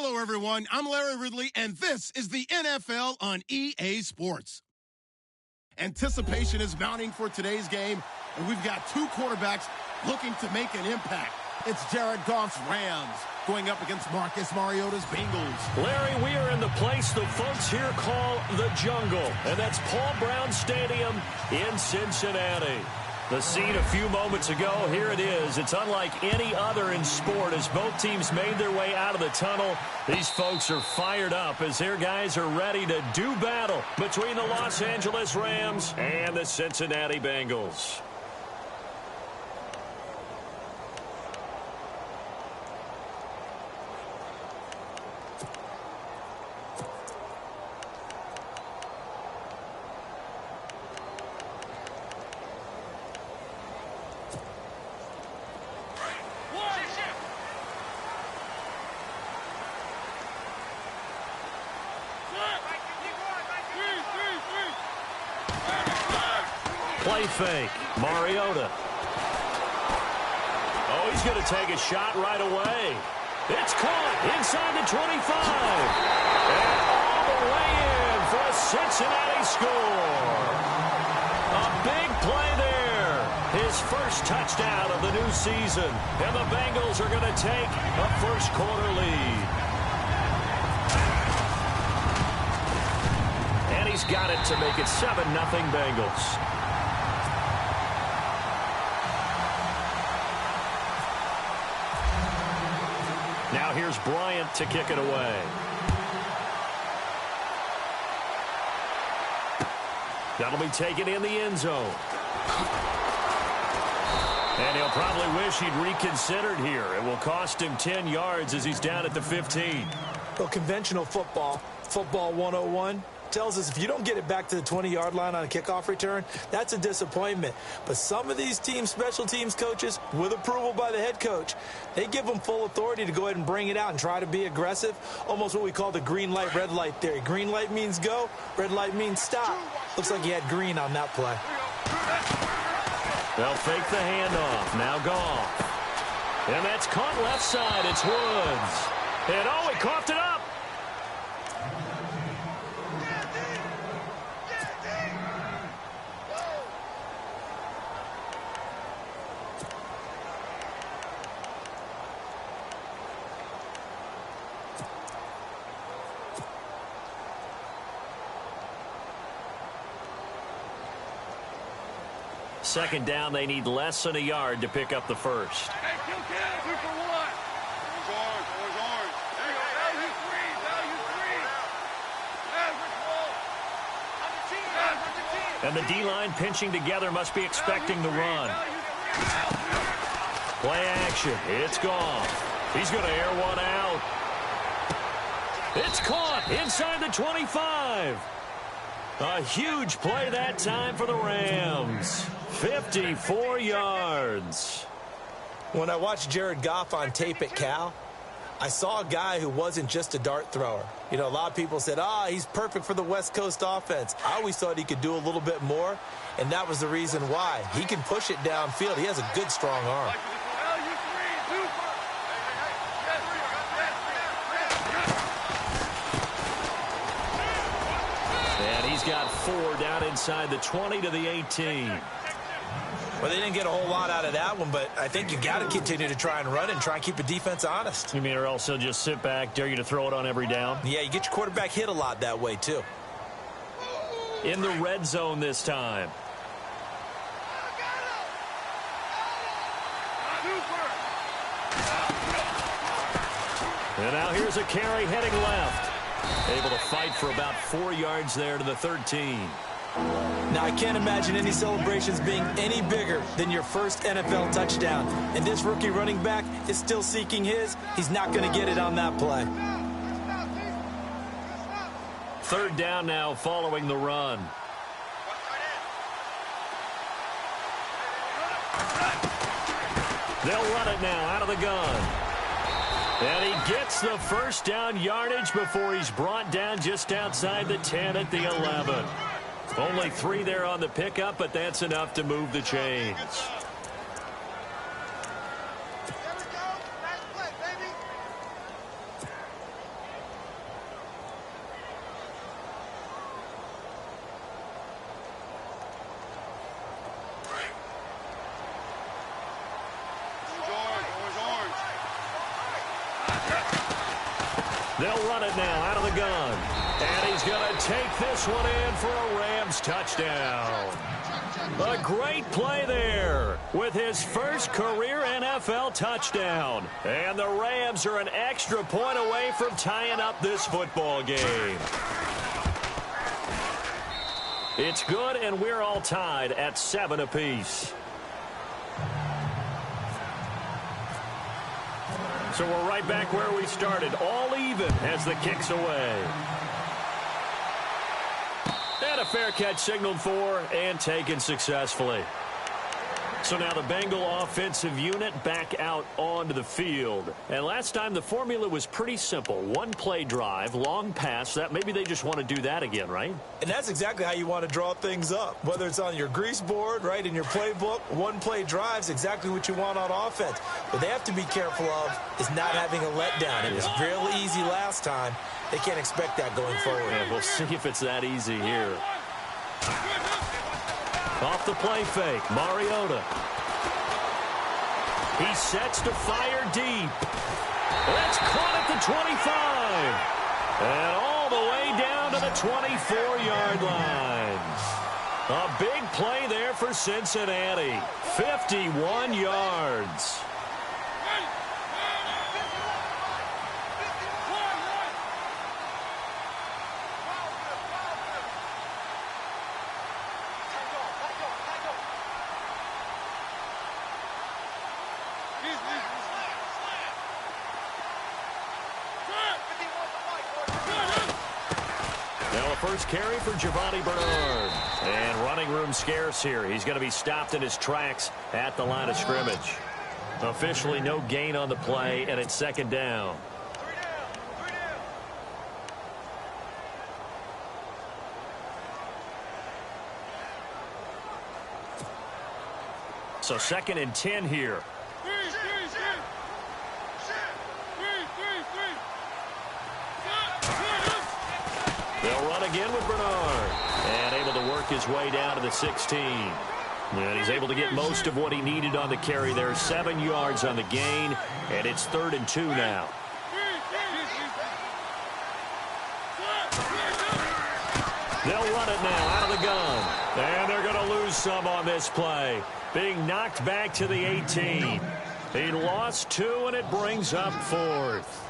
Hello, everyone. I'm Larry Ridley, and this is the NFL on EA Sports. Anticipation is mounting for today's game, and we've got two quarterbacks looking to make an impact. It's Jared Goff's Rams going up against Marcus Mariota's Bengals. Larry, we are in the place the folks here call the Jungle, and that's Paul Brown Stadium in Cincinnati. The scene a few moments ago, here it is. It's unlike any other in sport as both teams made their way out of the tunnel. These folks are fired up as their guys are ready to do battle between the Los Angeles Rams and the Cincinnati Bengals. Play fake. Mariota. Oh, he's going to take a shot right away. It's caught inside the 25. And all the way in for a Cincinnati score. A big play there. His first touchdown of the new season. And the Bengals are going to take a first quarter lead. And he's got it to make it 7-0 Bengals. Now here's Bryant to kick it away. That'll be taken in the end zone. And he'll probably wish he'd reconsidered here. It will cost him 10 yards as he's down at the 15. Well, conventional football 101, tells us if you don't get it back to the 20-yard line on a kickoff return, that's a disappointment. But some of these team special teams coaches, with approval by the head coach, they give them full authority to go ahead and bring it out and try to be aggressive, almost what we call the green light, red light theory. Green light means go, red light means stop. Looks like he had green on that play. They'll fake the handoff. Now Goff. And that's caught left side. It's Woods. And oh, he coughed it up. Second down, they need less than a yard to pick up the first. And the D-line pinching together must be expecting the run. Play action. It's gone. He's going to air one out. It's caught inside the 25. A huge play that time for the Rams. 54 yards. When I watched Jared Goff on tape at Cal, I saw a guy who wasn't just a dart thrower. You know, a lot of people said, he's perfect for the West Coast offense. I always thought he could do a little bit more, and that was the reason why. He can push it downfield. He has a good, strong arm. And he's got 4 down inside the 20 to the 18. Well, they didn't get a whole lot out of that one, but I think you got to continue to try and run and try and keep the defense honest. You mean or also just sit back, dare you to throw it on every down? Yeah, you get your quarterback hit a lot that way, too. In the red zone this time. And now here's a carry heading left. Able to fight for about 4 yards there to the 13. Now, I can't imagine any celebrations being any bigger than your first NFL touchdown. And this rookie running back is still seeking his. He's not going to get it on that play. Third down now following the run. They'll run it now out of the gun. And he gets the first down yardage before he's brought down just outside the 10 at the 11. Only 3 there on the pickup, but that's enough to move the chains. They'll run it now out of the gun. And he's going to take this one in for a Rams touchdown. A great play there with his first career NFL touchdown. And the Rams are an extra point away from tying up this football game. It's good, and we're all tied at 7 apiece. So we're right back where we started, all even as the kick's away. And a fair catch signaled for and taken successfully. So now the Bengal offensive unit back out onto the field. And last time the formula was pretty simple. One play drive, long pass. That maybe they just want to do that again, right? And that's exactly how you want to draw things up. Whether it's on your grease board, right, in your playbook, one play drive's exactly what you want on offense. What they have to be careful of is not having a letdown. It was real easy last time. They can't expect that going forward. Yeah, we'll see if it's that easy here. Off the play fake, Mariota. He sets to fire deep. That's caught at the 25. And all the way down to the 24-yard line. A big play there for Cincinnati. 51 yards. First carry for Giovanni Bernard. And running room scarce here. He's going to be stopped in his tracks at the line of scrimmage. Officially no gain on the play, and it's second down. So second and 10 here. They'll run again with Bernard. And able to work his way down to the 16. And he's able to get most of what he needed on the carry there. 7 yards on the gain. And it's 3rd and 2 now. They'll run it now out of the gun. And they're going to lose some on this play. Being knocked back to the 18. He lost 2, and it brings up 4th.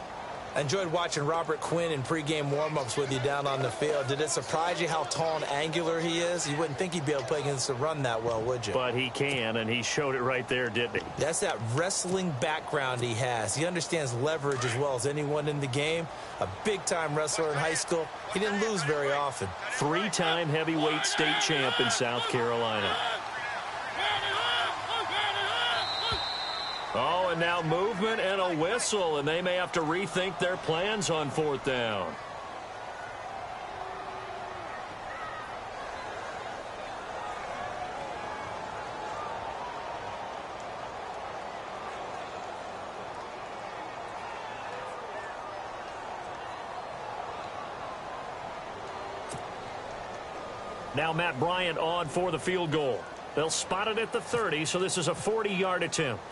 I enjoyed watching Robert Quinn in pregame warm-ups with you down on the field. Did it surprise you how tall and angular he is? You wouldn't think he'd be able to play against the run that well, would you? But he can, and he showed it right there, didn't he? That's that wrestling background he has. He understands leverage as well as anyone in the game. A big-time wrestler in high school. He didn't lose very often. 3-time heavyweight state champ in South Carolina. Oh, and now movement and a whistle, and they may have to rethink their plans on 4th down. Now Matt Bryant on for the field goal. They'll spot it at the 30, so this is a 40-yard attempt.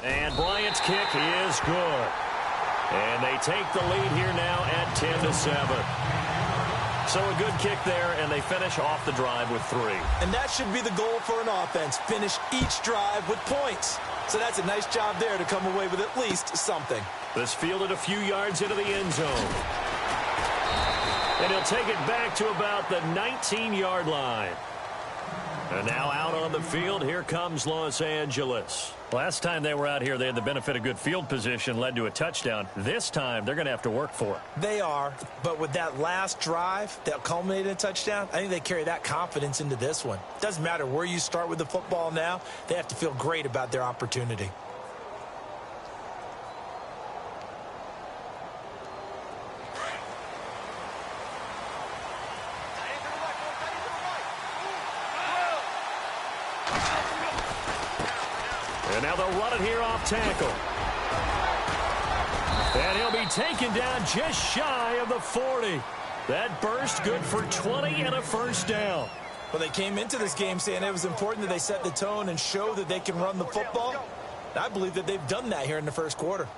And Bryant's kick is good. And they take the lead here now at 10-7. So a good kick there, and they finish off the drive with 3. And that should be the goal for an offense. Finish each drive with points. So that's a nice job there to come away with at least something. This fielded a few yards into the end zone. And he'll take it back to about the 19-yard line. And now out on the field, here comes Los Angeles. Last time they were out here, they had the benefit of good field position, led to a touchdown. This time, they're going to have to work for it. They are, but with that last drive that culminated in a touchdown, I think they carry that confidence into this one. Doesn't matter where you start with the football now, they have to feel great about their opportunity. And now they'll run it here off tackle. And he'll be taken down just shy of the 40. That burst good for 20 and a first down. Well, they came into this game saying it was important that they set the tone and show that they can run the football. I believe that they've done that here in the first quarter.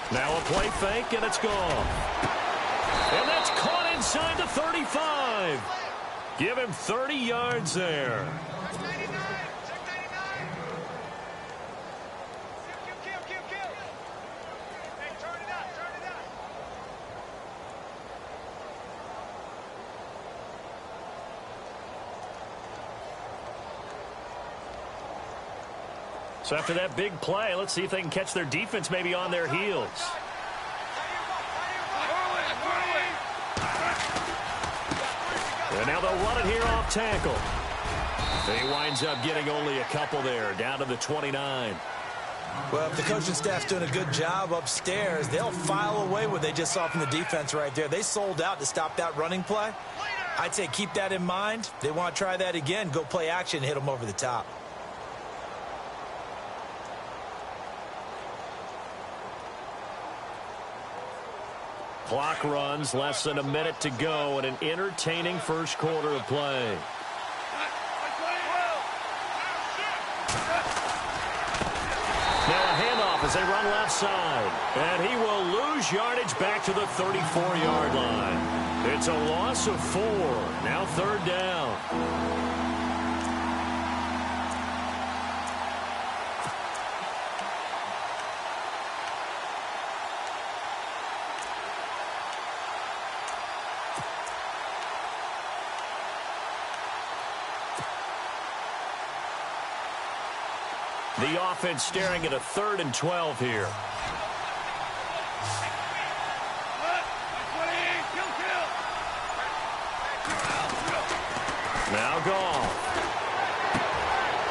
Now a play fake, and it's gone. And that's caught inside the 35. Give him 30 yards there. So after that big play, let's see if they can catch their defense maybe on their heels. And now they'll run it here off tackle. He winds up getting only a couple there, down to the 29. Well, if the coaching staff's doing a good job upstairs, they'll file away what they just saw from the defense right there. They sold out to stop that running play. I'd say keep that in mind. They want to try that again, go play action, hit them over the top. Clock runs, less than a minute to go, and an entertaining first quarter of play. Now a handoff as they run left side. And he will lose yardage back to the 34-yard line. It's a loss of 4. Now third down. The offense staring at a 3rd and 12 here. Now Goff.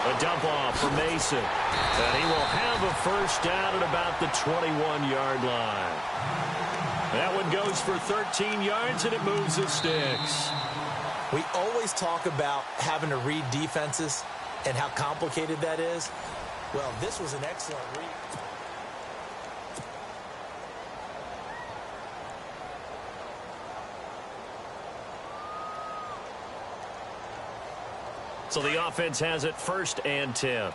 A dump off for Mason. And he will have a first down at about the 21-yard line. That one goes for 13 yards, and it moves the sticks. We always talk about having to read defenses and how complicated that is. Well, this was an excellent read. So the offense has it 1st and 10.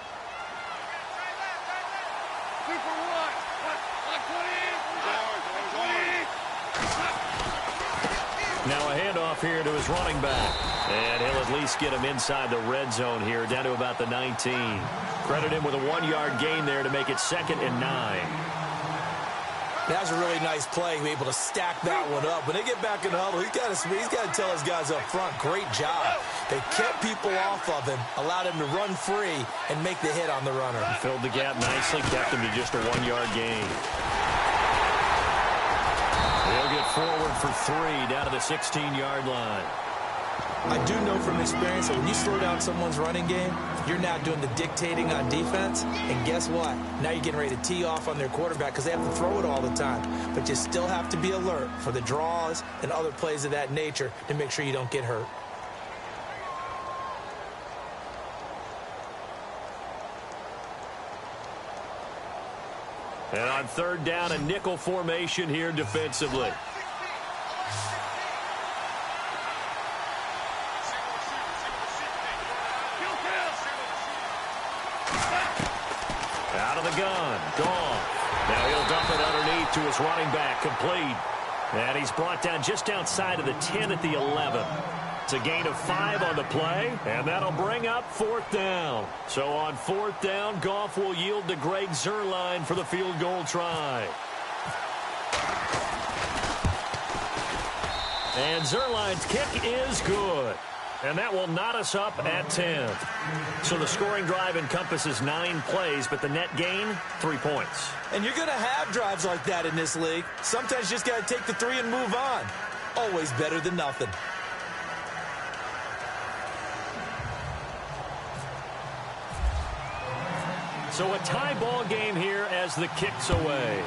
Now a handoff here to his running back. And he'll at least get him inside the red zone here, down to about the 19. Credit him with a 1-yard gain there to make it 2nd and 9. That was a really nice play. He was able to stack that one up. When they get back in the huddle, he's got to tell his guys up front, great job. They kept people off of him, allowed him to run free, and make the hit on the runner. He filled the gap nicely, kept him to just a 1-yard gain. He'll get forward for 3 down to the 16-yard line. I do know from experience that when you slow down someone's running game, you're now doing the dictating on defense. And guess what? Now you're getting ready to tee off on their quarterback because they have to throw it all the time. But you still have to be alert for the draws and other plays of that nature to make sure you don't get hurt. And on 3rd down, a nickel formation here defensively. Out of the gun. Goff. Now he'll dump it underneath to his running back. Complete. And he's brought down just outside of the 10 at the 11. It's a gain of 5 on the play, and that'll bring up 4th down. So on 4th down, Goff will yield to Greg Zuerlein for the field goal try. And Zuerlein's kick is good. And that will knot us up at 10. So the scoring drive encompasses 9 plays, but the net gain, 3 points. And you're going to have drives like that in this league. Sometimes you just got to take the 3 and move on. Always better than nothing. So a tie ball game here as the kick's away.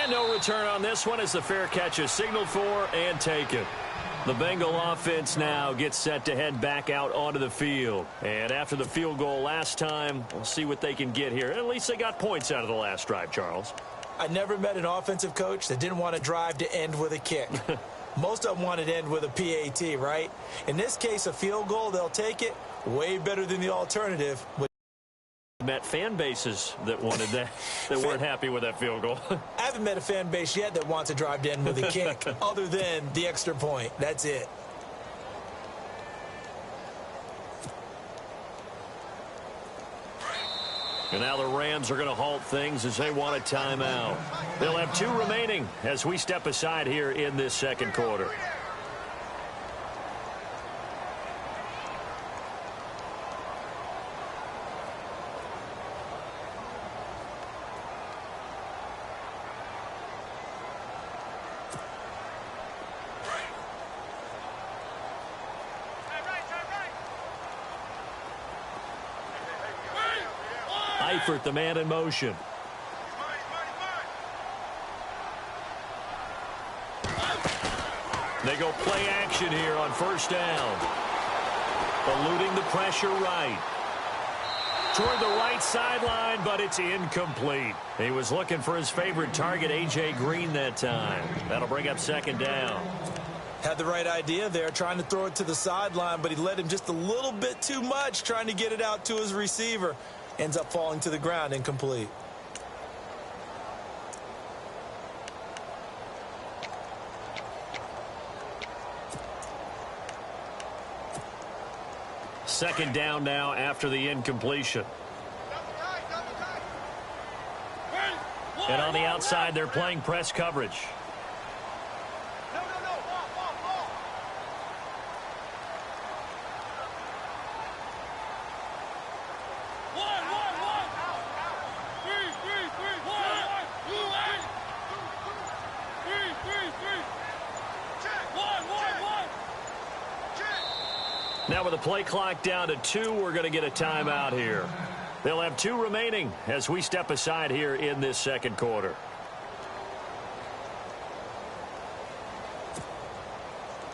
And no return on this one as the fair catch is signaled for and taken. The Bengal offense now gets set to head back out onto the field. And after the field goal last time, we'll see what they can get here. At least they got points out of the last drive, Charles. I never met an offensive coach that didn't want a drive to end with a kick. Most of them want it to end with a PAT, right? In this case, a field goal, they'll take it. Way better than the alternative. Met fan bases that wanted that, that weren't happy with that field goal. I haven't met a fan base yet that wants a drive to end with a kick other than the extra point. That's it. And now the Rams are going to halt things as they want a timeout. They'll have 2 remaining as we step aside here in this second quarter. Eifert, the man in motion. They go play action here on first down. Eluding the pressure right. Toward the right sideline, but it's incomplete. He was looking for his favorite target, A.J. Green, that time. That'll bring up second down. Had the right idea there, trying to throw it to the sideline, but he led him just a little bit too much, trying to get it out to his receiver. Ends up falling to the ground, incomplete. Second down now after the incompletion. And on the outside, they're playing press coverage. Now with the play clock down to 2, we're going to get a timeout here. They'll have 2 remaining as we step aside here in this second quarter.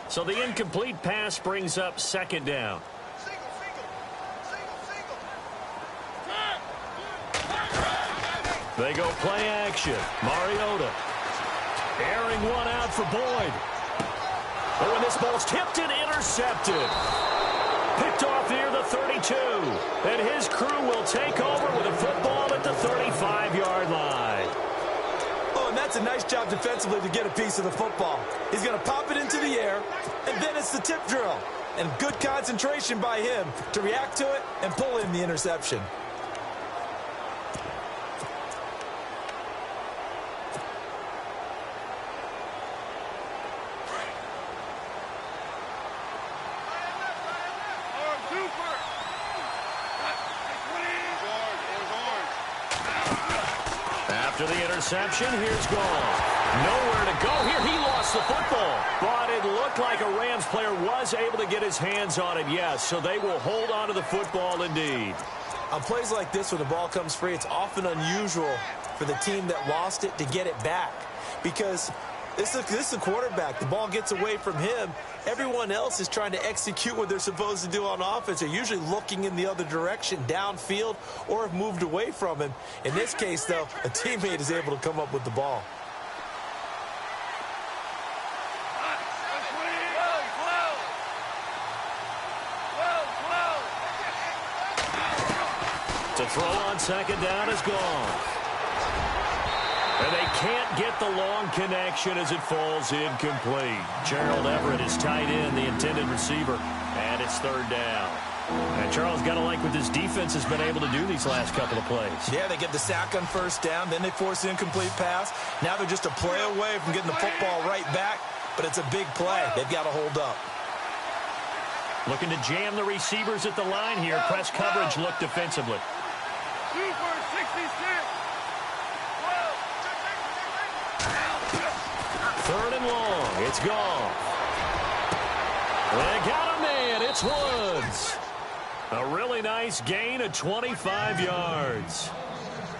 So the incomplete pass brings up second down. They go play action. Mariota airing one out for Boyd. Oh, and this ball's tipped and intercepted. Picked off near the 32. And his crew will take over with a football at the 35-yard line. Oh, and that's a nice job defensively to get a piece of the football. He's going to pop it into the air, and then it's the tip drill. And good concentration by him to react to it and pull in the interception. After the interception, here's Gall. Nowhere to go here. He lost the football. But it looked like a Rams player was able to get his hands on it, yes. So they will hold on to the football indeed. On plays like this where the ball comes free, it's often unusual for the team that lost it to get it back. Because this is a quarterback. The ball gets away from him. Everyone else is trying to execute what they're supposed to do on offense. They're usually looking in the other direction, downfield, or have moved away from him. In this case, though, a teammate is able to come up with the ball. To throw on second down is gone. And they can't get the long connection as it falls incomplete. Gerald Everett is tight end, the intended receiver, and it's third down. And Charles, got to like what this defense has been able to do these last couple of plays. Yeah, they get the sack on first down, then they force an incomplete pass. Now they're just a play away from getting the football right back, but it's a big play. They've got to hold up. Looking to jam the receivers at the line here. Press coverage look defensively. Super 66. Third and long. It's gone. They got a man. It's Woods. A really nice gain of 25 yards.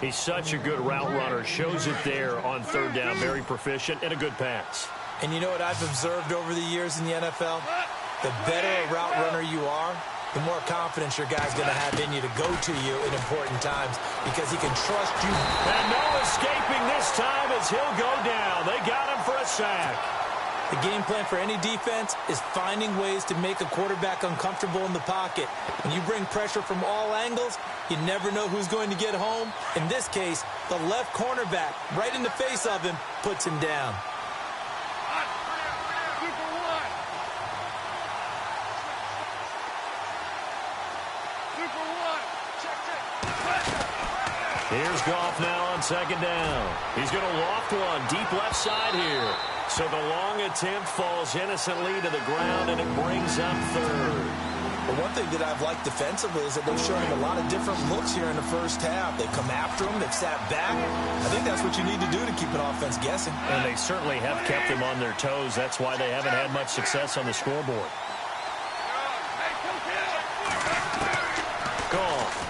He's such a good route runner. Shows it there on third down. Very proficient and a good pass. And you know what I've observed over the years in the NFL? The better a route runner you are, the more confidence your guy's going to have in you to go to you in important times because he can trust you. And no escaping this time as he'll go down. They got him for a sack. The game plan for any defense is finding ways to make a quarterback uncomfortable in the pocket. When you bring pressure from all angles, you never know who's going to get home. In this case, the left cornerback, right in the face of him, puts him down. Here's Goff now on second down. He's going to loft one deep left side here. So the long attempt falls innocently to the ground, and it brings up third. But one thing that I've liked defensively is that they've shown him a lot of different looks here in the first half. They've come after him. They've sat back. I think that's what you need to do to keep an offense guessing. And they certainly have kept them on their toes. That's why they haven't had much success on the scoreboard. Goff.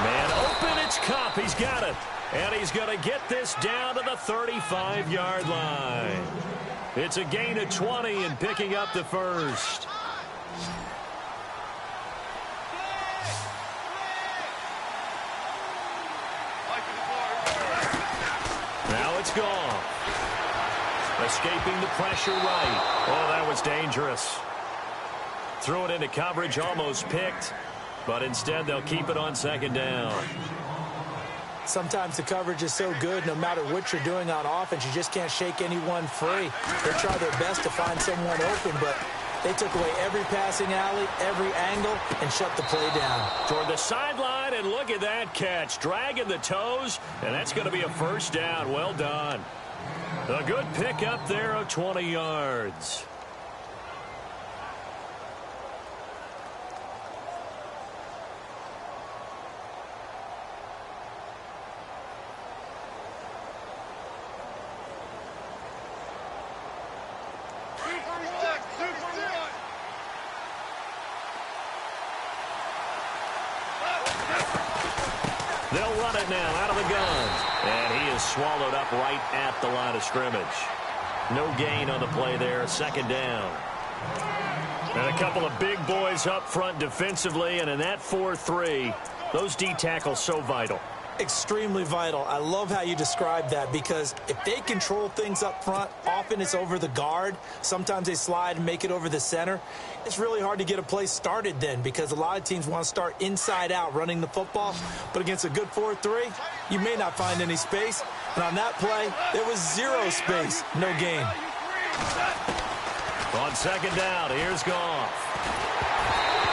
Man open, it's Kupp. He's got it. And he's going to get this down to the 35-yard line. It's a gain of 20 and picking up the first. Now it's gone. Escaping the pressure right. Oh, that was dangerous. Threw it into coverage, almost picked. But instead, they'll keep it on second down. Sometimes the coverage is so good, no matter what you're doing on offense, you just can't shake anyone free. They try their best to find someone open, but they took away every passing alley, every angle, and shut the play down. Toward the sideline, and look at that catch. Dragging the toes, and that's going to be a first down. Well done. A good pick up there of 20 yards. They'll run it now out of the gun. And he is swallowed up right at the line of scrimmage. No gain on the play there. Second down. And a couple of big boys up front defensively. And in that 4-3, those D tackles so vital. Extremely vital. I love how you describe that because if they control things up front, often it's over the guard. Sometimes they slide and make it over the center. It's really hard to get a play started then because a lot of teams want to start inside out running the football. But against a good 4-3, you may not find any space. And on that play, there was zero space. No gain. On second down, here's Goff.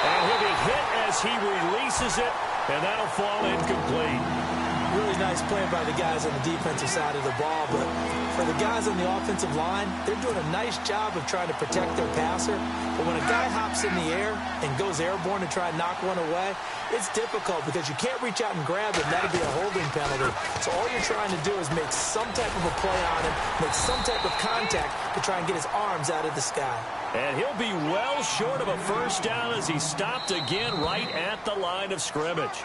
And he'll be hit as he releases it. And that'll fall incomplete. Really nice play by the guys on the defensive side of the ball. But for the guys on the offensive line, they're doing a nice job of trying to protect their passer. But when a guy hops in the air and goes airborne to try and knock one away, it's difficult because you can't reach out and grab it. That'd be a holding penalty. So all you're trying to do is make some type of a play on him, make some type of contact to try and get his arms out of the sky. And he'll be well short of a first down as he stopped again right at the line of scrimmage.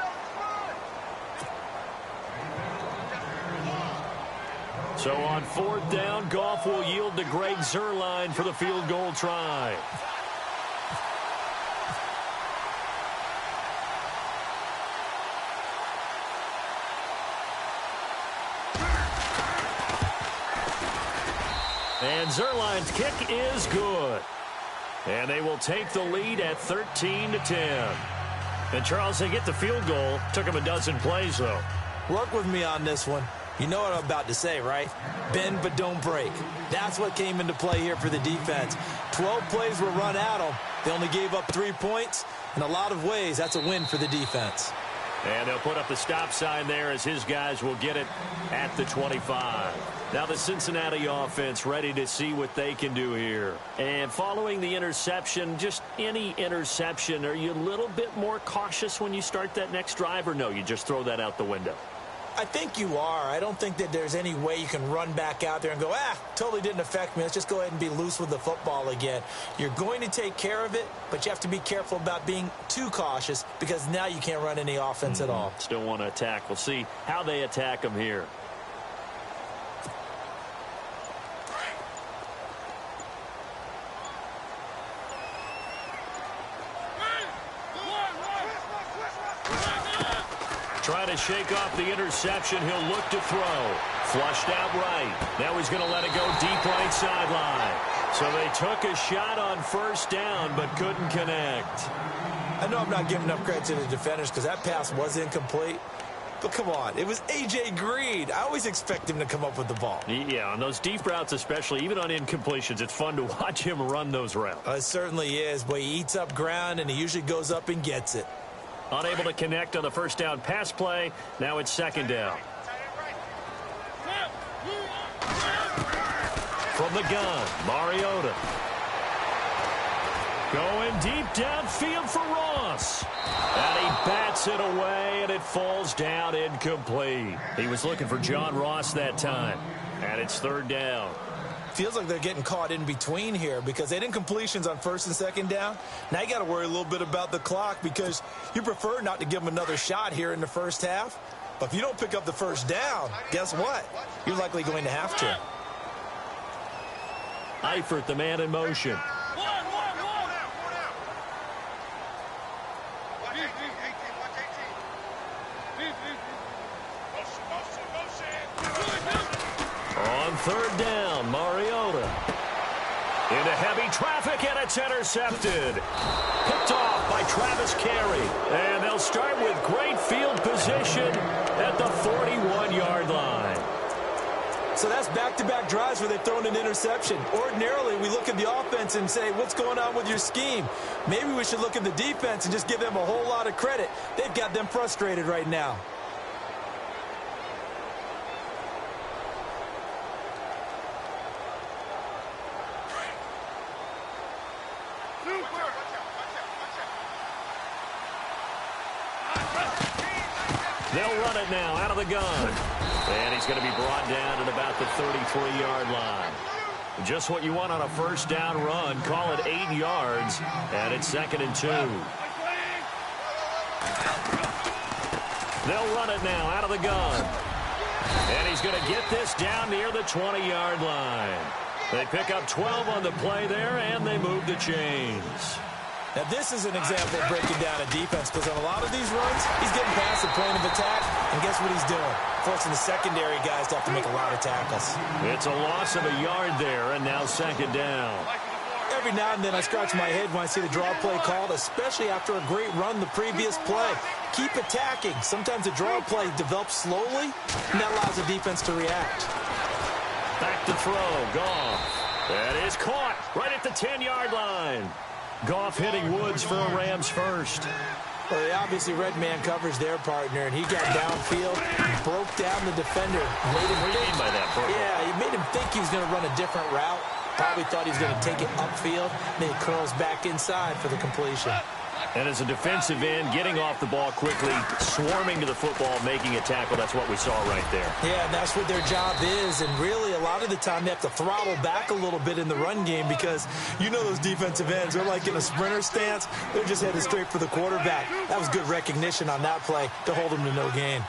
So on fourth down, Goff will yield to Greg Zuerlein for the field goal try. And Zuerlein's kick is good. And they will take the lead at 13-10. And Charles, they get the field goal. Took him a dozen plays, though. Work with me on this one. You know what I'm about to say, right? Bend but don't break. That's what came into play here for the defense. 12 plays were run at them. They only gave up 3 points. In a lot of ways, that's a win for the defense. And they'll put up the stop sign there as his guys will get it at the 25. Now the Cincinnati offense ready to see what they can do here. And following the interception, just any interception, are you a little bit more cautious when you start that next drive, or no, you just throw that out the window? I think you are. I don't think that there's any way you can run back out there and go, totally didn't affect me. Let's just go ahead and be loose with the football again. You're going to take care of it, but you have to be careful about being too cautious because now you can't run any offense at all. Still want to attack. We'll see how they attack them here. Trying to shake off the interception. He'll look to throw. Flushed out right. Now he's going to let it go deep right sideline. So they took a shot on first down but couldn't connect. I know I'm not giving enough credit to the defenders because that pass was incomplete. But come on, it was A.J. Green. I always expect him to come up with the ball. Yeah, on those deep routes especially, even on incompletions, it's fun to watch him run those routes. It certainly is, but he eats up ground and he usually goes up and gets it. Unable to connect on the first down pass play. Now it's second down. From the gun, Mariota. Going deep downfield for Ross. And he bats it away, and it falls down incomplete. He was looking for John Ross that time. And it's third down. Feels like they're getting caught in between here because they did incompletions on first and second down. Now you got to worry a little bit about the clock because you prefer not to give them another shot here in the first half. But if you don't pick up the first down, guess what? You're likely going to have to. Eifert, the man in motion. On third down, Mariota. Into heavy traffic, and it's intercepted. Picked off by Travis Carey. And they'll start with great field position at the 41-yard line. So that's back-to-back drives where they've thrown an interception. Ordinarily, we look at the offense and say, what's going on with your scheme? Maybe we should look at the defense and just give them a whole lot of credit. They've got them frustrated right now. They'll run it now out of the gun. And he's going to be brought down at about the 33-yard line. Just what you want on a first down run. Call it 8 yards. And it's 2nd and 2. They'll run it now out of the gun. And he's going to get this down near the 20-yard line. They pick up 12 on the play there, and they move the chains. Now, this is an example of breaking down a defense because on a lot of these runs, he's getting past the point of attack, and guess what he's doing? Forcing the secondary guys to have to make a lot of tackles. It's a loss of a yard there, and now 2nd down. Every now and then I scratch my head when I see the draw play called, especially after a great run the previous play. Keep attacking. Sometimes the draw play develops slowly, and that allows the defense to react. Back to throw, Goff. That is caught right at the 10-yard line. Goff hitting Woods for a Rams first. Well, they obviously read man coverage their partner, and he got downfield, broke down the defender. Made him what do you mean by that, Purple? Yeah, he made him think he was going to run a different route. Probably thought he was going to take it upfield. Then he curls back inside for the completion. And as a defensive end, getting off the ball quickly, swarming to the football, making a tackle, that's what we saw right there. Yeah, and that's what their job is. And really, a lot of the time, they have to throttle back a little bit in the run game because you know those defensive ends, they're like in a sprinter stance. They're just headed straight for the quarterback. That was good recognition on that play to hold him to no gain.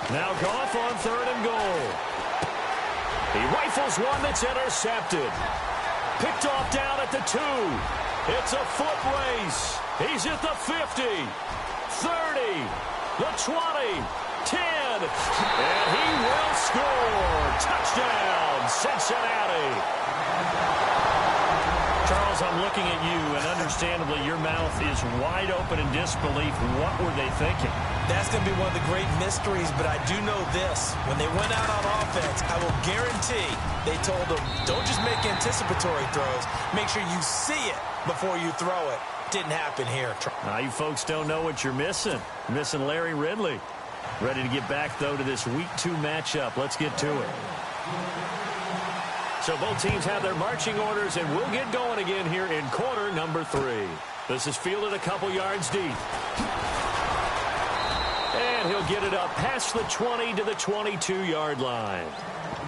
Now Goff on 3rd and goal. He rifles one that's intercepted. Picked off down at the 2. It's a foot race. He's at the 50, 30, the 20, 10, and he will score. Touchdown, Cincinnati. Charles, I'm looking at you, and understandably, your mouth is wide open in disbelief. What were they thinking? That's going to be one of the great mysteries, but I do know this. When they went out on offense, I will guarantee they told them, don't just make anticipatory throws. Make sure you see it before you throw it. Didn't happen here. Now, you folks don't know what you're missing. You're missing Larry Ridley. Ready to get back, though, to this Week 2 matchup. Let's get to it. So both teams have their marching orders, and we'll get going again here in quarter number 3. This is fielded a couple yards deep. he'll get it up past the 20 to the 22-yard line.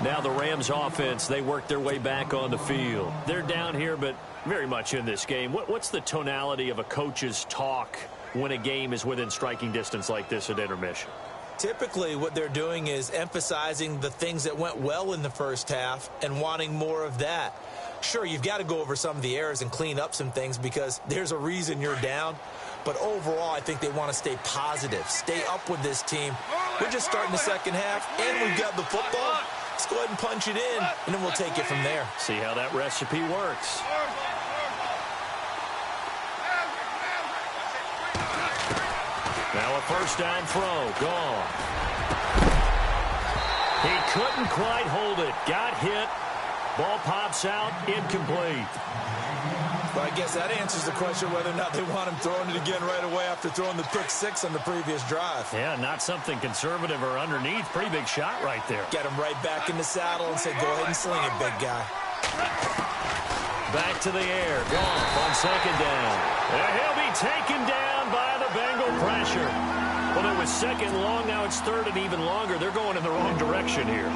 Now the Rams offense, they work their way back on the field. They're down here, but very much in this game. What's the tonality of a coach's talk when a game is within striking distance like this at intermission? Typically, what they're doing is emphasizing the things that went well in the first half and wanting more of that. Sure, you've got to go over some of the errors and clean up some things because there's a reason you're down. But overall, I think they want to stay positive, stay up with this team. We're just starting the second half, and we've got the football. Let's go ahead and punch it in, and then we'll take it from there. See how that recipe works. Now a first down throw, gone. He couldn't quite hold it. Got hit. Ball pops out, incomplete. But I guess that answers the question whether or not they want him throwing it again right away after throwing the pick six on the previous drive. Yeah, not something conservative or underneath. Pretty big shot right there. Get him right back in the saddle and say, go ahead and sling it, big guy. Back to the air. Goff on second down. And he'll be taken down by the Bengal pressure. Well, it was second long. Now it's third and even longer. They're going in the wrong direction here.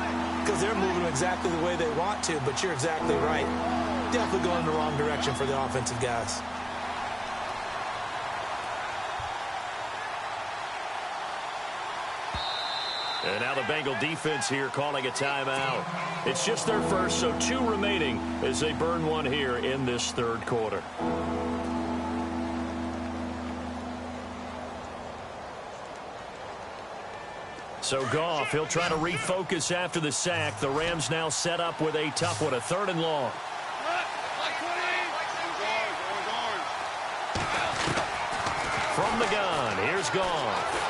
Because they're moving exactly the way they want to, but you're exactly right. Definitely going in the wrong direction for the offensive guys. And now the Bengal defense here calling a timeout. It's just their first, so 2 remaining as they burn one here in this third quarter. So Goff, he'll try to refocus after the sack. The Rams now set up with a tough one, a third and long. From the gun, here's Goff.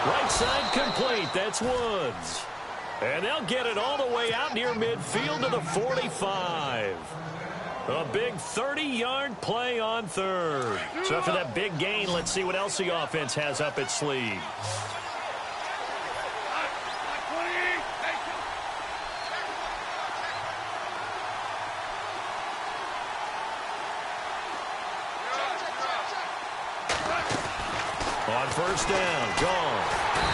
Right side complete, that's Woods. And they'll get it all the way out near midfield to the 45. A big 30-yard play on third. So after that big gain, let's see what else the offense has up its sleeve. On first down, gone.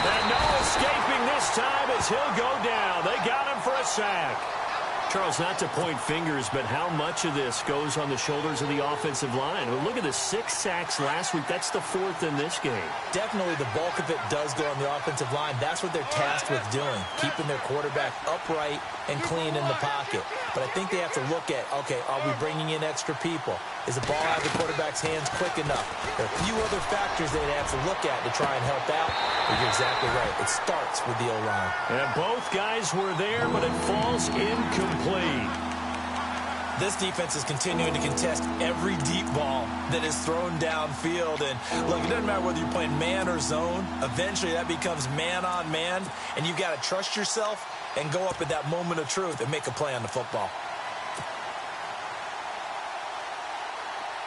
And no escaping this time as he'll go down. They got him for a sack. Charles, not to point fingers, but how much of this goes on the shoulders of the offensive line? Well, look at the 6 sacks last week. That's the 4th in this game. Definitely the bulk of it does go on the offensive line. That's what they're tasked with doing, keeping their quarterback upright and clean in the pocket. But I think they have to look at, okay, are we bringing in extra people? Is the ball out of the quarterback's hands quick enough? There are a few other factors they'd have to look at to try and help out. But you're exactly right. It starts with the O-line. And both guys were there, but it falls incomplete. This defense is continuing to contest every deep ball that is thrown downfield. And look, it doesn't matter whether you're playing man or zone. Eventually, that becomes man on man. And you've got to trust yourself and go up at that moment of truth and make a play on the football.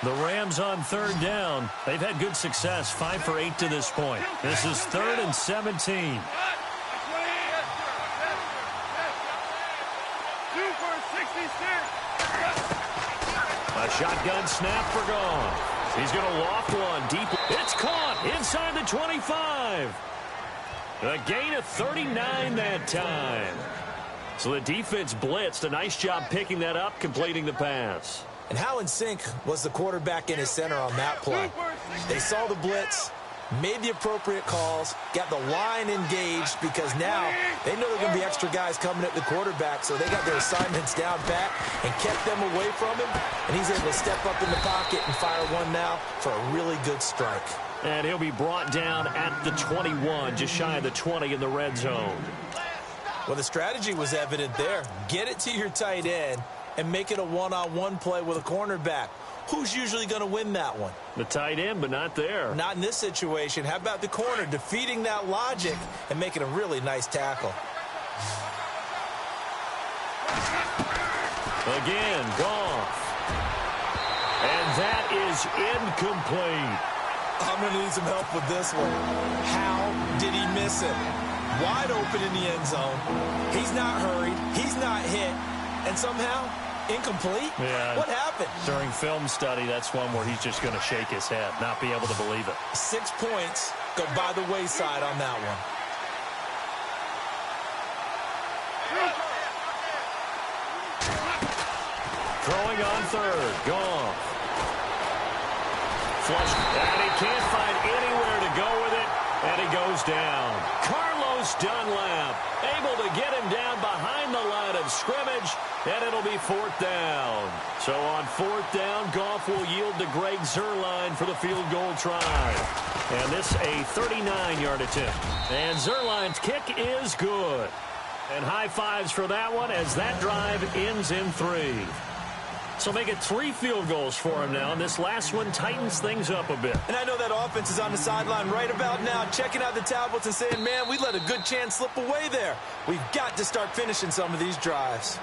The Rams on third down. They've had good success, 5 for 8 to this point. This is 3rd and 17. A shotgun snap for Goff. He's going to loft one deep. It's caught inside the 25. A gain of 39 that time. So the defense blitzed. A nice job picking that up, completing the pass. And how in sync was the quarterback in his center on that play? They saw the blitz, made the appropriate calls, got the line engaged because now they know there are going to be extra guys coming at the quarterback, so they got their assignments down pat and kept them away from him, and he's able to step up in the pocket and fire one now for a really good strike. And he'll be brought down at the 21, just shy of the 20 in the red zone. Well, the strategy was evident there. Get it to your tight end and make it a one-on-one play with a cornerback. Who's usually going to win that one? The tight end, but not there. Not in this situation. How about the corner defeating that logic and making a really nice tackle? Again, Goff. And that is incomplete. I'm going to need some help with this one. How did he miss it? Wide open in the end zone. He's not hurried. He's not hit. And somehow, incomplete? Yeah. What happened? During film study, that's one where he's just going to shake his head, not be able to believe it. 6 points go by the wayside on that one. Throwing on third. Goff. Flush. And he can't find anywhere to go with it. And he goes down. Carlos Dunlap able to get him down behind the line of scrimmage. And it'll be fourth down. So on fourth down, Goff will yield to Greg Zuerlein for the field goal try. And this a 39-yard attempt. And Zuerlein's kick is good. And high fives for that one as that drive ends in 3. So make it 3 field goals for him now, and this last one tightens things up a bit. And I know that offense is on the sideline right about now, checking out the tablets and saying, man, we let a good chance slip away there. We've got to start finishing some of these drives.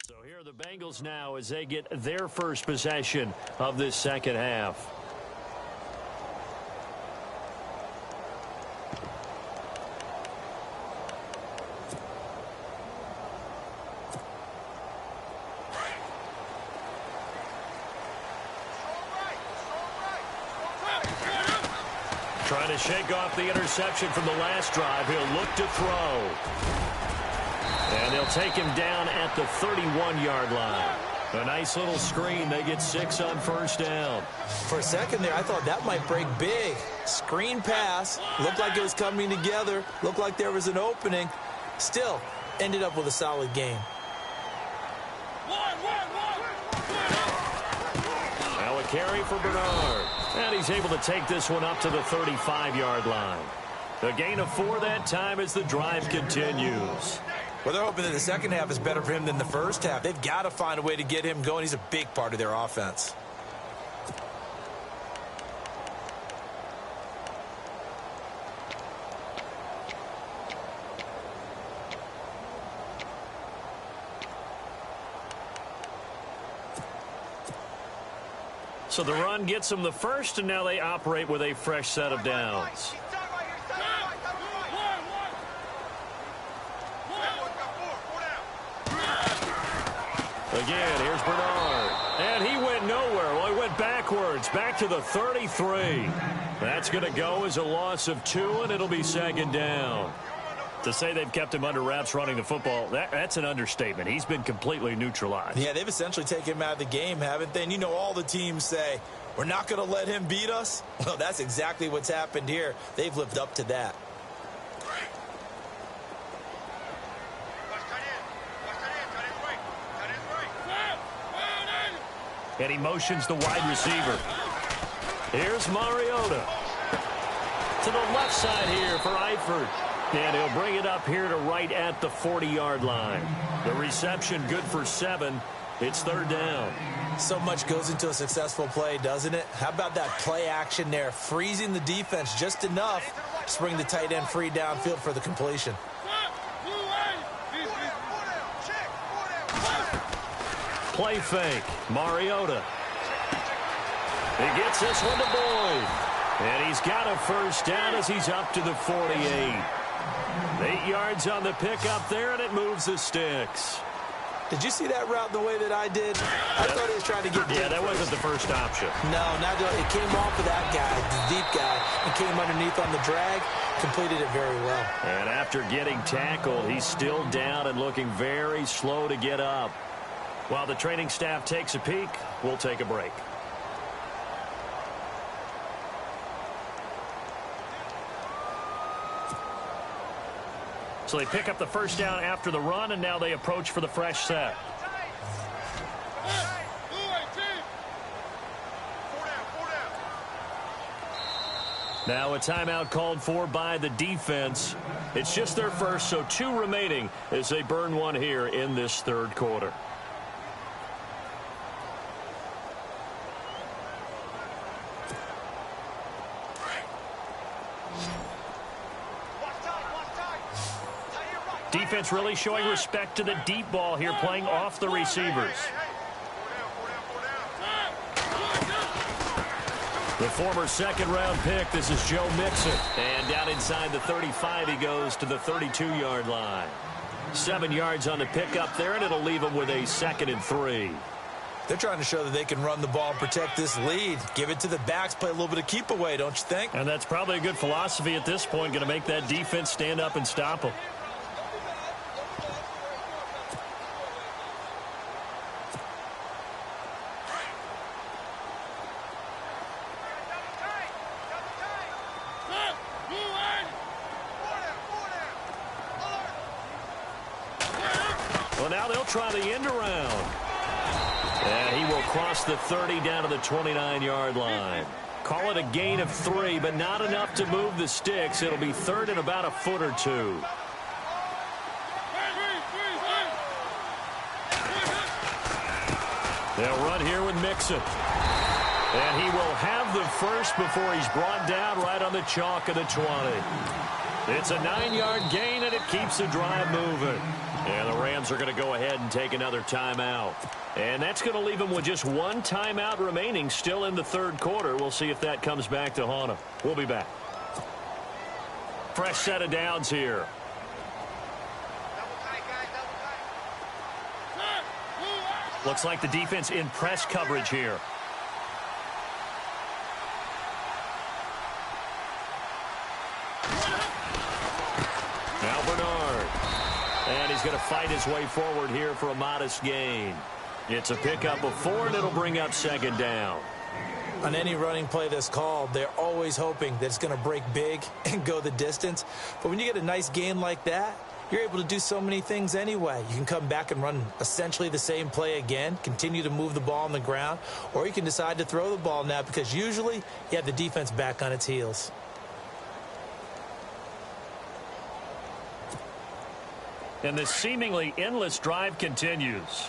So here are the Bengals now as they get their first possession of this second half. Trying to shake off the interception from the last drive. He'll look to throw. And they'll take him down at the 31-yard line. A nice little screen. They get 6 on first down. For a second there, I thought that might break big. Screen pass. Looked like it was coming together. Looked like there was an opening. Still, ended up with a solid game. Now a carry for Bernard. And he's able to take this one up to the 35-yard line. A gain of 4 that time as the drive continues. Well, they're hoping that the second half is better for him than the first half. They've got to find a way to get him going. He's a big part of their offense. So the run gets them the first, and now they operate with a fresh set of downs. Again, here's Bernard. And he went nowhere. Well, he went backwards, back to the 33. That's going to go as a loss of 2, and it'll be second down. To say they've kept him under wraps running the football, that's an understatement. He's been completely neutralized. Yeah, they've essentially taken him out of the game, haven't they? And you know all the teams say, we're not going to let him beat us. Well, that's exactly what's happened here. They've lived up to that. And he motions the wide receiver. Here's Mariota. To the left side here for Eifert. And he'll bring it up here to right at the 40-yard line. The reception good for 7. It's third down. So much goes into a successful play, doesn't it? How about that play action there? Freezing the defense just enough to bring the tight end free downfield for the completion. Play fake. Mariota. He gets this one to Boyd. And he's got a first down as he's up to the 48. 8 yards on the pickup there, and it moves the sticks. Did you see that route the way that I did? I thought he was trying to get deep. Yeah, that wasn't the first option. No, not really. It came off of that guy, the deep guy, and came underneath on the drag. Completed it very well. And after getting tackled, he's still down and looking very slow to get up. While the training staff takes a peek, we'll take a break. So they pick up the first down after the run, and now they approach for the fresh set. Now a timeout called for by the defense. It's just their first, so 2 remaining as they burn one here in this third quarter. Defense really showing respect to the deep ball here, playing off the receivers. The former second-round pick, this is Joe Mixon. And down inside the 35, he goes to the 32-yard line. 7 yards on the pickup there, and it'll leave him with a 2nd and 3. They're trying to show that they can run the ball and protect this lead. Give it to the backs, play a little bit of keep away, don't you think? And that's probably a good philosophy at this point, going to make that defense stand up and stop them. Well, now they'll try the end around. And he will cross the 30 down to the 29-yard line. Call it a gain of 3, but not enough to move the sticks. It'll be 3rd and about a foot or 2. They'll run here with Mixon. And he will have the first before he's brought down right on the chalk of the 20. It's a 9-yard gain, and it keeps the drive moving. And the Rams are going to go ahead and take another timeout. And that's going to leave them with just 1 timeout remaining still in the third quarter. We'll see if that comes back to haunt them. We'll be back. Fresh set of downs here. Looks like the defense in press coverage here. Now Bernard. And he's going to fight his way forward here for a modest gain. It's a pickup of 4, and it'll bring up 2nd down. On any running play that's called, they're always hoping that it's going to break big and go the distance. But when you get a nice gain like that, you're able to do so many things anyway. You can come back and run essentially the same play again, continue to move the ball on the ground, or you can decide to throw the ball now because usually you have the defense back on its heels. And this seemingly endless drive continues.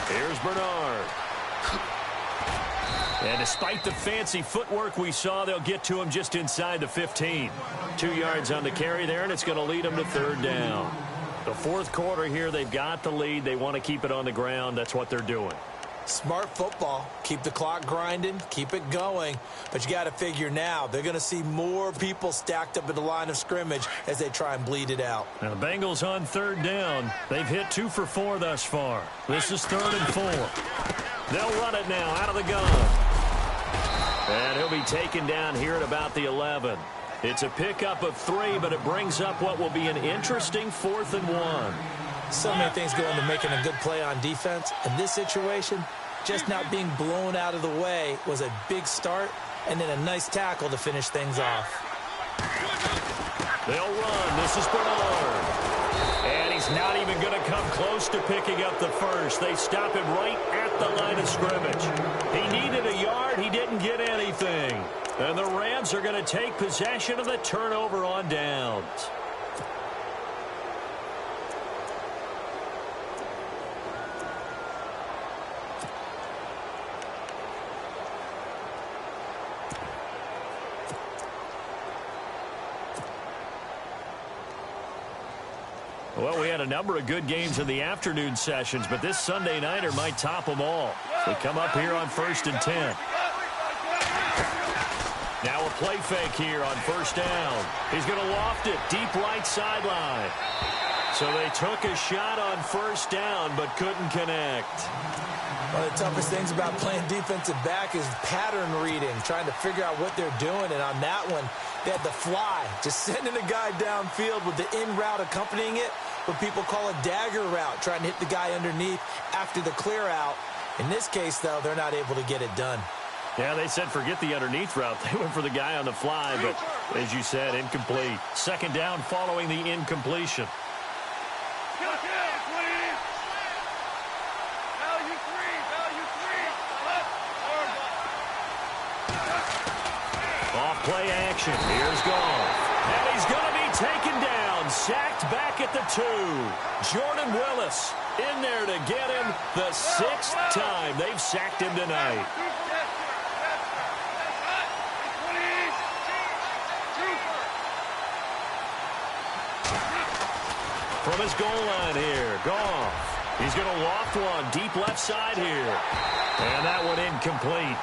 Here's Bernard. And despite the fancy footwork we saw, they'll get to him just inside the 15. 2 yards on the carry there, and it's going to lead them to 3rd down. The fourth quarter here, they've got the lead. They want to keep it on the ground. That's what they're doing. Smart football. Keep the clock grinding, keep it going. But you got to figure now, they're going to see more people stacked up at the line of scrimmage as they try and bleed it out. Now the Bengals on 3rd down. They've hit 2 for 4 thus far. This is 3rd and 4. They'll run it now out of the gun. And he'll be taken down here at about the 11. It's a pickup of 3, but it brings up what will be an interesting 4th and 1. So many things go into making a good play on defense. In this situation, just not being blown out of the way was a big start, and then a nice tackle to finish things off. They'll run. This is Bernard. And he's not even going to come close to picking up the first. They stop him right at the line of scrimmage. He needed a yard. He didn't get anything. And the Rams are going to take possession of the turnover on downs. Well, we had a number of good games in the afternoon sessions, but this Sunday nighter might top them all. They come up here on 1st and 10. Now a play fake here on 1st down. He's going to loft it deep right sideline. So they took a shot on 1st down but couldn't connect. One of the toughest things about playing defensive back is pattern reading, trying to figure out what they're doing. And on that one, they had the fly, just sending a guy downfield with the in route accompanying it, what people call a dagger route, trying to hit the guy underneath after the clear out. In this case, though, they're not able to get it done. Yeah, they said forget the underneath route. They went for the guy on the fly, but as you said, incomplete. Second down following the incompletion. Off play action. Here's Goff. And he's going to be taken down. Sacked back at the 2. Jordan Willis in there to get him the 6th time they've sacked him tonight. From his goal line here, Goff. He's going to loft one deep left side here. And that one incomplete.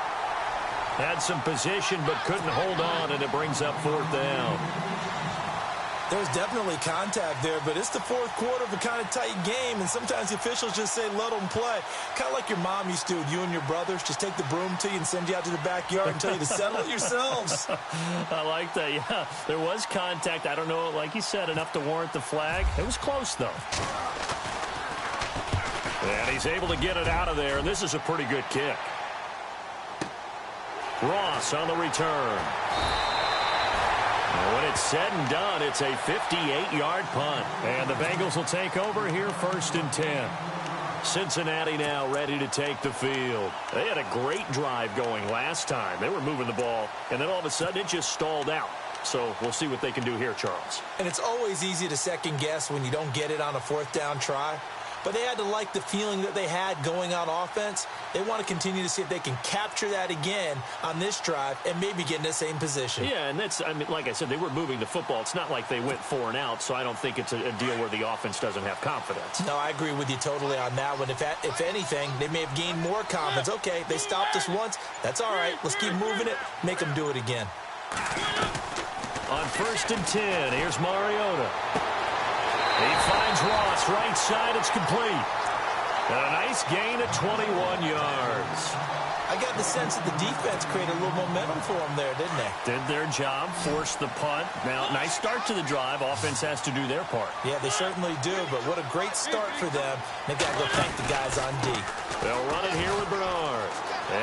Had some position but couldn't hold on, and it brings up 4th down. There's definitely contact there, but it's the 4th quarter of a kind of tight game, and sometimes the officials just say let them play. Kind of like your mom used to with you and your brothers. Just take the broom to you and send you out to the backyard and tell you to settle it yourselves. I like that, yeah. There was contact. I don't know, like you said, enough to warrant the flag. It was close, though. And he's able to get it out of there, and this is a pretty good kick. Ross on the return. And when it's said and done, it's a 58-yard punt. And the Bengals will take over here 1st and 10. Cincinnati now ready to take the field. They had a great drive going last time. They were moving the ball, and then all of a sudden it just stalled out. So we'll see what they can do here, Charles. And it's always easy to second guess when you don't get it on a 4th down try. But they had to like the feeling that they had going on offense. They want to continue to see if they can capture that again on this drive and maybe get in the same position. Yeah, and that's, I mean, like I said, they were moving the football. It's not like they went 4 and out, so I don't think it's a deal where the offense doesn't have confidence. No, I agree with you totally on that one. If anything, they may have gained more confidence. Okay, they stopped us once. That's all right. Let's keep moving it. Make them do it again. On 1st and 10, here's Mariota. He finds Ross, right side, it's complete. And a nice gain of 21 yards. I got the sense that the defense created a little momentum for them there, didn't they? Did their job, forced the punt. Now, nice start to the drive. Offense has to do their part. Yeah, they certainly do, but what a great start for them. They've got to go thank the guys on D. They'll run it here with Bernard.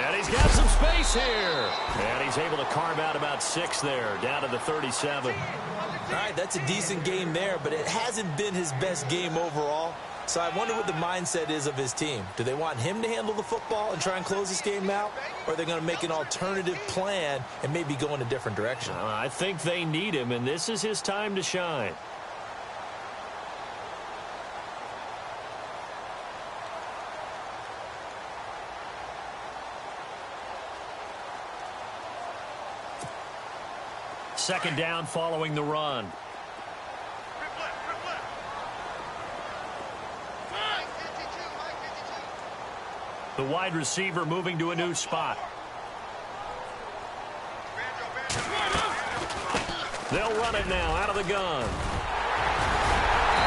And he's got some space here. And he's able to carve out about 6 there, down to the 37. All right, that's a decent game there, but it hasn't been his best game overall. So I wonder what the mindset is of his team. Do they want him to handle the football and try and close this game out? Or are they going to make an alternative plan and maybe go in a different direction? I think they need him, and this is his time to shine. Second down following the run. The wide receiver moving to a new spot. They'll run it now out of the gun.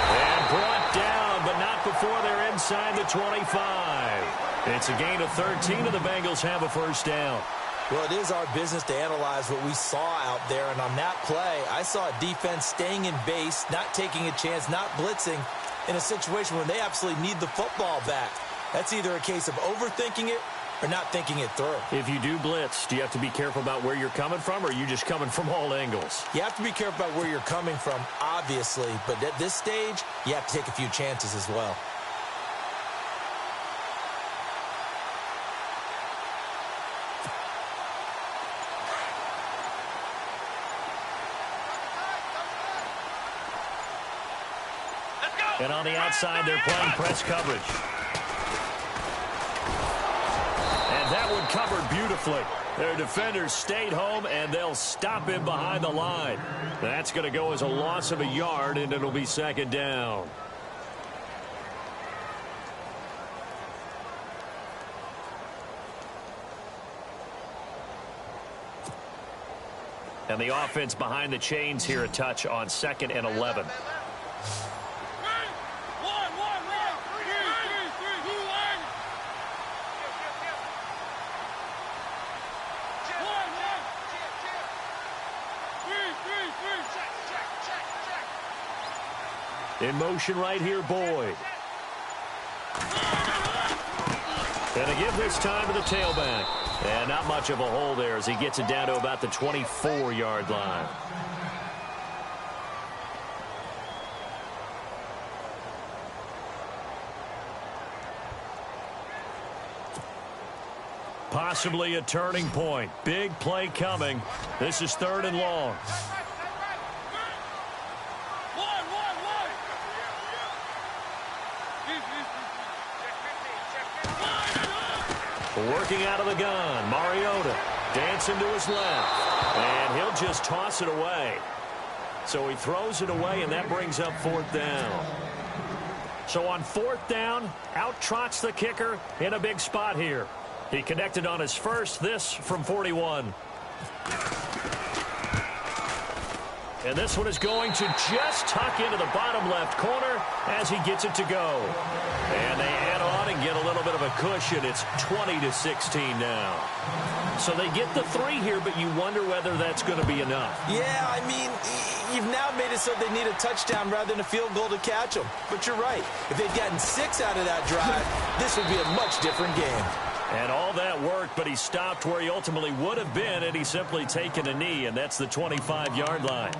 And brought down, but not before they're inside the 25. It's a gain of 13, and the Bengals have a 1st down. Well, it is our business to analyze what we saw out there, and on that play, I saw a defense staying in base, not taking a chance, not blitzing, in a situation where they absolutely need the football back. That's either a case of overthinking it or not thinking it through. If you do blitz, do you have to be careful about where you're coming from, or are you just coming from all angles? You have to be careful about where you're coming from, obviously, but at this stage, you have to take a few chances as well. And on the outside, they're playing press coverage. And that one covered beautifully. Their defenders stayed home, and they'll stop him behind the line. That's going to go as a loss of a yard, and it'll be 2nd down. And the offense behind the chains here a touch on 2nd and 11. In motion right here, Boyd. And to give this time to the tailback. And not much of a hole there as he gets it down to about the 24-yard line. Possibly a turning point. Big play coming. This is 3rd and long. Working out of the gun, Mariota dancing to his left, and he'll just toss it away. So he throws it away, and that brings up 4th down. So on 4th down, out trots the kicker in a big spot here. He connected on his first, this from 41. And this one is going to just tuck into the bottom left corner as he gets it to go. And they add on and get a little bit of a cushion. It's 20-16 now. So they get the 3 here, but you wonder whether that's going to be enough. Yeah, I mean, you've now made it so they need a touchdown rather than a field goal to catch them. But you're right. If they'd gotten 6 out of that drive, this would be a much different game. And all that worked, but he stopped where he ultimately would have been, and he's simply taken a knee, and that's the 25-yard line.